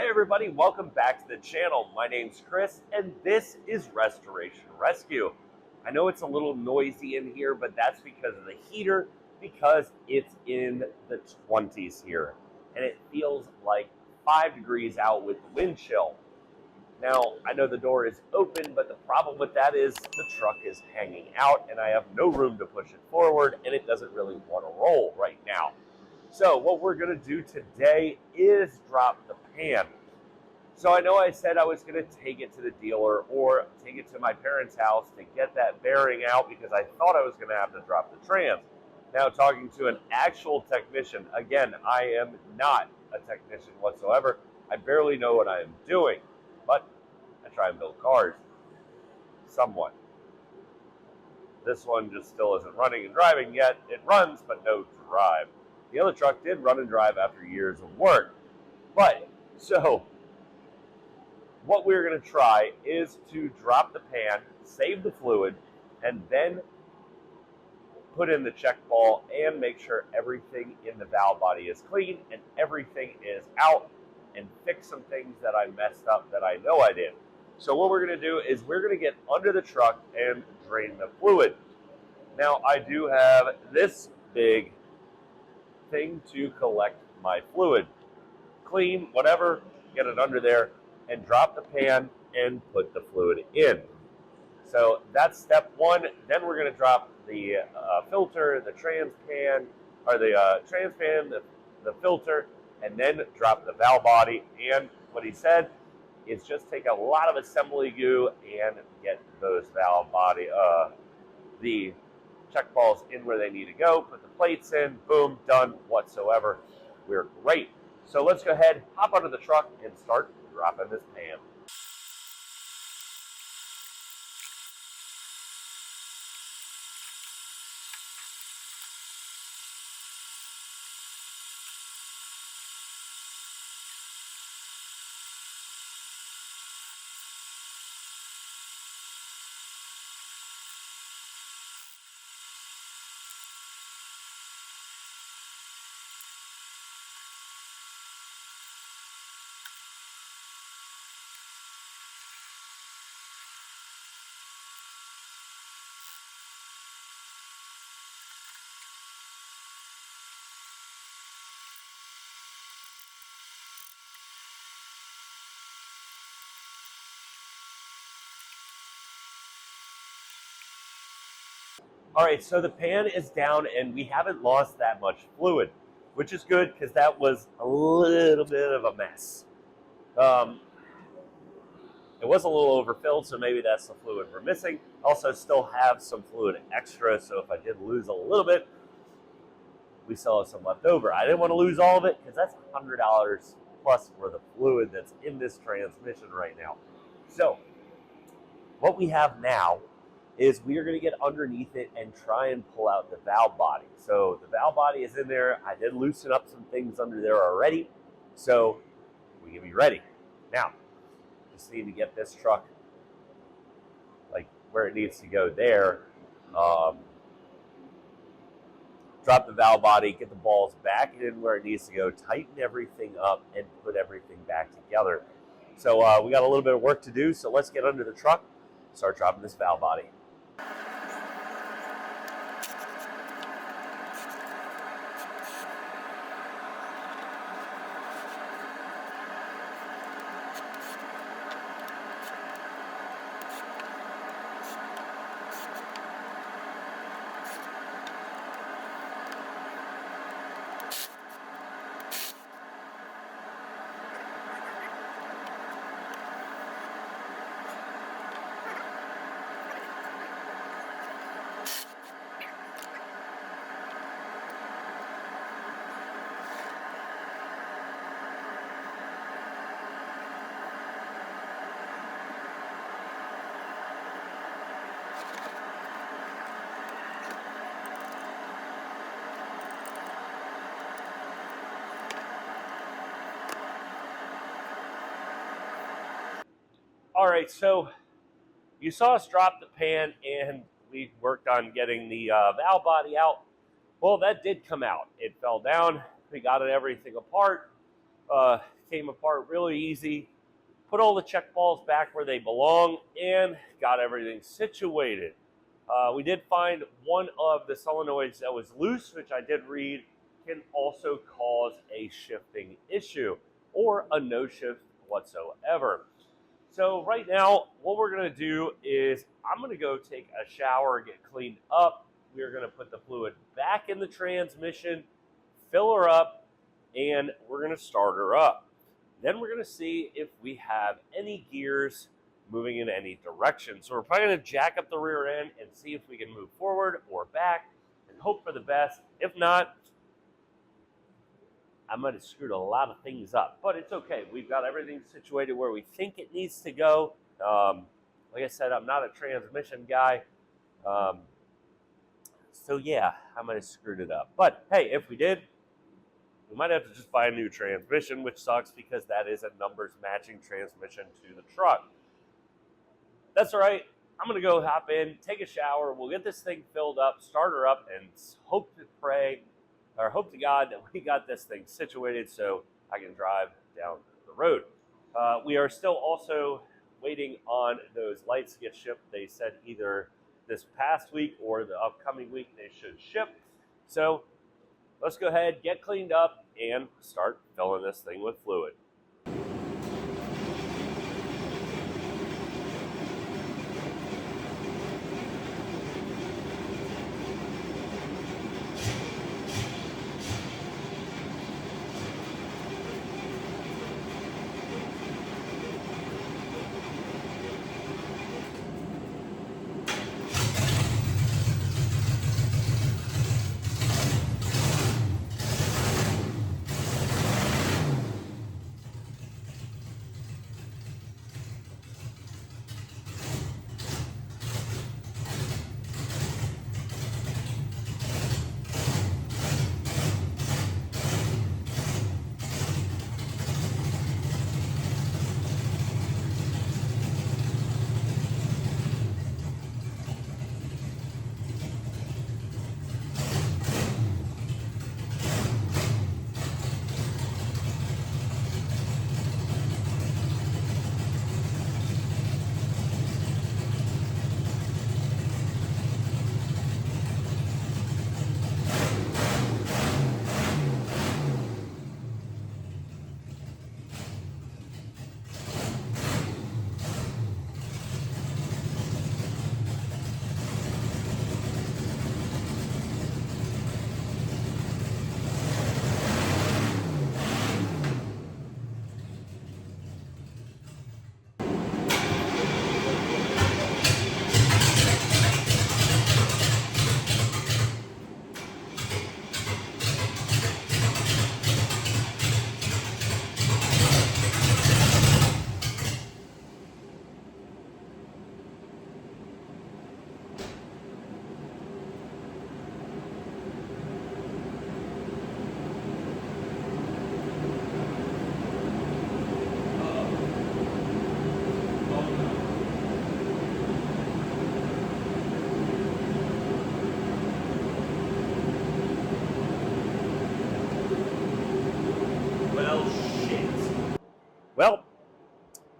Hey everybody, welcome back to the channel. My name's Chris and this is Restoration Rescue. I know it's a little noisy in here, but that's because of the heater, because it's in the 20s here and it feels like 5 degrees out with the wind chill. Now, I know the door is open, but the problem with that is the truck is hanging out and I have no room to push it forward and it doesn't really want to roll right now. So what we're going to do today is drop the pan. So I know I said I was going to take it to the dealer or take it to my parents' house to get that bearing out because I thought I was going to have to drop the trans. Now talking to an actual technician, again, I am not a technician whatsoever. I barely know what I am doing, but I try and build cars somewhat. This one just still isn't running and driving yet. It runs, but no drive. The other truck did run and drive after years of work. But, so, what we're going to try is to drop the pan, save the fluid, and then put in the check ball and make sure everything in the valve body is clean and everything is out and fix some things that I messed up that I know I did. So what we're going to do is we're going to get under the truck and drain the fluid. Now, I do have this big thing to collect my fluid. Clean, whatever, get it under there and drop the pan and put the fluid in. So that's step one. Then we're going to drop the filter, the trans pan, or the trans pan, the filter, and then drop the valve body. And what he said is just take a lot of assembly glue and get those valve body, the check balls in where they need to go, put the plates in, boom, done whatsoever. We're great. So let's go ahead, hop onto the truck, and start dropping this pan. All right, so the pan is down and we haven't lost that much fluid, which is good because that was a little bit of a mess. It was a little overfilled, so maybe that's the fluid we're missing. Also still have some fluid extra, so if I did lose a little bit, we still have some left over. I didn't want to lose all of it because that's $100 plus for the fluid that's in this transmission right now. So what we have now is we are going to get underneath it and try and pull out the valve body. So the valve body is in there. I did loosen up some things under there already, so we can be ready. Now, just need to get this truck like where it needs to go there. Drop the valve body, get the balls back in where it needs to go, tighten everything up, and put everything back together. So we got a little bit of work to do, so let's get under the truck, start dropping this valve body. All right, so you saw us drop the pan and we worked on getting the valve body out. Well, that did come out. It fell down. We got everything apart. came apart really easy. Put all the check balls back where they belong and got everything situated. We did find one of the solenoids that was loose, which I did read can also cause a shifting issue or a no shift whatsoever. So right now, what we're going to do is I'm going to go take a shower, get cleaned up. We're going to put the fluid back in the transmission, fill her up, and we're going to start her up. Then we're going to see if we have any gears moving in any direction. So we're probably going to jack up the rear end and see if we can move forward or back and hope for the best. If not, I might have screwed a lot of things up, but it's okay. We've got everything situated where we think it needs to go. Like I said, I'm not a transmission guy. So yeah, I might have screwed it up. But hey, if we did, we might have to just buy a new transmission, which sucks because that is a numbers matching transmission to the truck. That's all right. I'm going to go hop in, take a shower. We'll get this thing filled up, start her up, and hope to God that we got this thing situated so I can drive down the road. We are still also waiting on those lights to get shipped. They said either this past week or the upcoming week they should ship. So let's go ahead, get cleaned up, and start filling this thing with fluid. Well,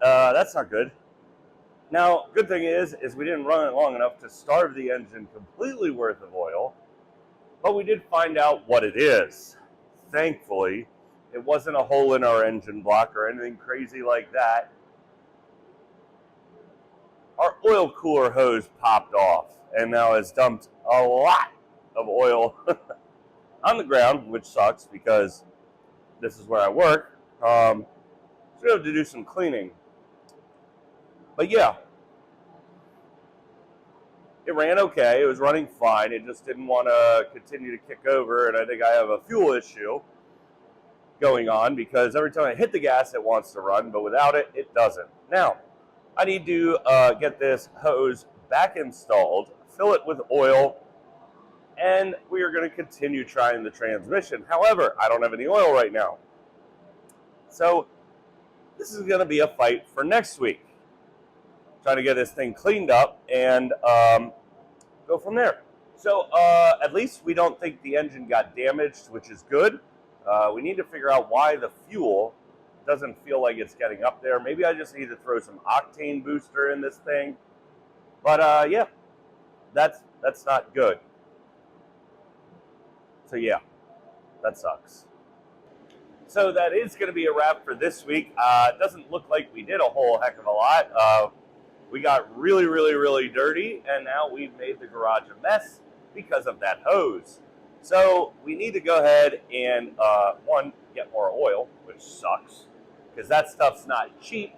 that's not good. Now, good thing is we didn't run it long enough to starve the engine completely worth of oil, but we did find out what it is. Thankfully, it wasn't a hole in our engine block or anything crazy like that. Our oil cooler hose popped off and now has dumped a lot of oil on the ground, which sucks because this is where I work. So we have to do some cleaning. But yeah, it ran okay. It was running fine. It just didn't want to continue to kick over. And I think I have a fuel issue going on because every time I hit the gas, it wants to run, but without it, it doesn't. Now, I need to get this hose back installed, fill it with oil, and we are going to continue trying the transmission. However, I don't have any oil right now. So this is going to be a fight for next week. Trying to get this thing cleaned up and go from there. So at least we don't think the engine got damaged, which is good. We need to figure out why the fuel doesn't feel like it's getting up there. Maybe I just need to throw some octane booster in this thing. But yeah, that's not good. So yeah, that sucks. So that is going to be a wrap for this week. It doesn't look like we did a whole heck of a lot. We got really, really, really dirty, and now we've made the garage a mess because of that hose. So we need to go ahead and, one, get more oil, which sucks, because that stuff's not cheap,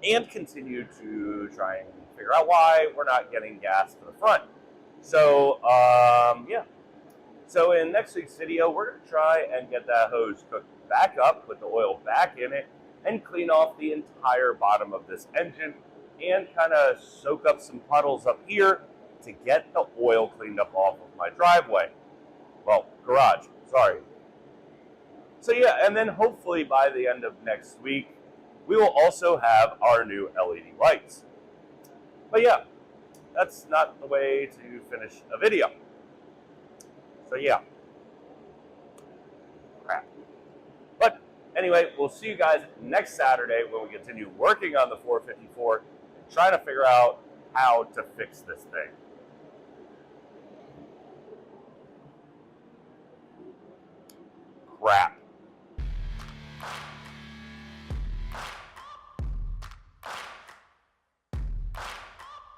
and continue to try and figure out why we're not getting gas to the front. So, yeah. So in next week's video, we're going to try and get that hose cooked back up, put the oil back in it, and clean off the entire bottom of this engine and kind of soak up some puddles up here to get the oil cleaned up off of my driveway. Well, garage, sorry. So yeah, and then hopefully by the end of next week, we will also have our new LED lights. But yeah, that's not the way to finish a video. So yeah, crap. But anyway, we'll see you guys next Saturday when we continue working on the 454 and trying to figure out how to fix this thing. Crap.